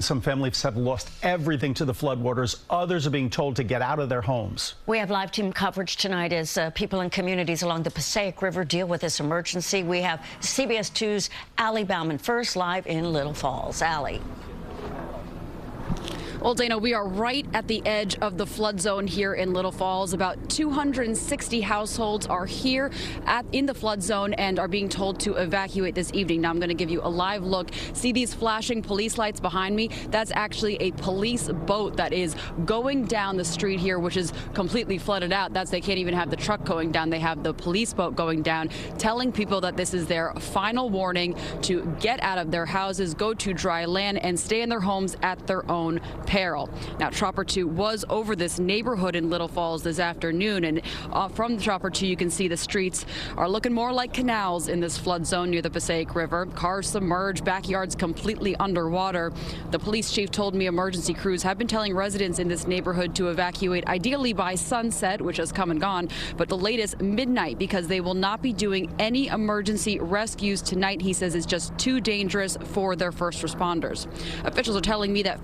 Some families have lost everything to the floodwaters. Others are being told to get out of their homes. We have live team coverage tonight as people in communities along the Passaic River deal with this emergency. We have CBS 2's Allie Bauman first live in Little Falls. Allie. Well, Dana, we are right at the edge of the flood zone here in Little Falls. About 260 households are here in the flood zone and are being told to evacuate this evening. Now, I'm going to give you a live look. See these flashing police lights behind me? That's actually a police boat that is going down the street here, which is completely flooded out. They can't even have the truck going down. They have the police boat going down, telling people that this is their final warning to get out of their houses, go to dry land, and stay in their homes at their own peril. Now, Chopper 2 was over this neighborhood in Little Falls this afternoon, and from the Chopper 2 you can see the streets are looking more like canals in this flood zone near the Passaic River. Cars submerged, backyards completely underwater. The police chief told me emergency crews have been telling residents in this neighborhood to evacuate ideally by sunset, which has come and gone, but the latest midnight, because they will not be doing any emergency rescues tonight. He says it's just too dangerous for their first responders. Officials are telling me that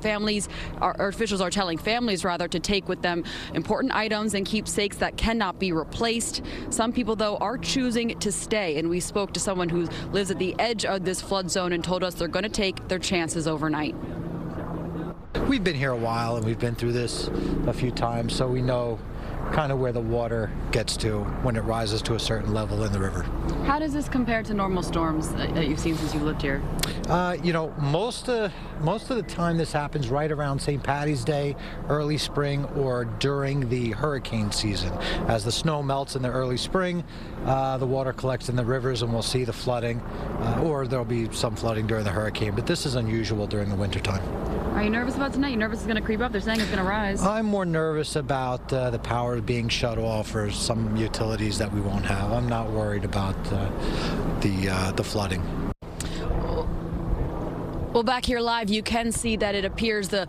officials are telling families rather to take with them important items and keepsakes that cannot be replaced. Some people, though, are choosing to stay, and we spoke to someone who lives at the edge of this flood zone and told us they're going to take their chances overnight. We've been here a while and we've been through this a few times, so we know kind of where the water gets to when it rises to a certain level in the river. How does this compare to normal storms that you've seen since you've lived here? You know, most of the time this happens right around St. Patty's Day, early spring, or during the hurricane season. As the snow melts in the early spring, the water collects in the rivers and we'll see the flooding, or there'll be some flooding during the hurricane, but this is unusual during the wintertime. Are you nervous about tonight? You nervous it's going to creep up? They're saying it's going to rise. I'm more nervous about the power being shut off or some utilities that we won't have. I'm not worried about the flooding. Well, back here live, you can see that it appears the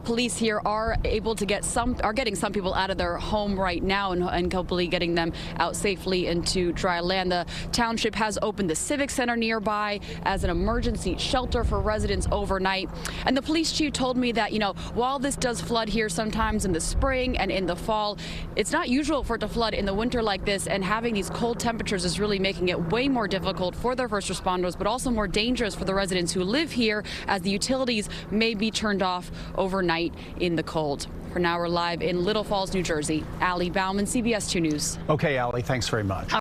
police here are able to getting some people out of their home right now and hopefully getting them out safely into dry land. The township has opened the Civic Center nearby as an emergency shelter for residents overnight. And the police chief told me that, you know, while this does flood here sometimes in the spring and in the fall, it's not usual for it to flood in the winter like this, and having these cold temperatures is really making it way more difficult for their first responders, but also more dangerous for the residents who live here, as the utilities may be turned off overnight in the cold. For now, we're live in Little Falls, New Jersey. Allie Bauman, CBS 2 News. Okay, Allie, thanks very much.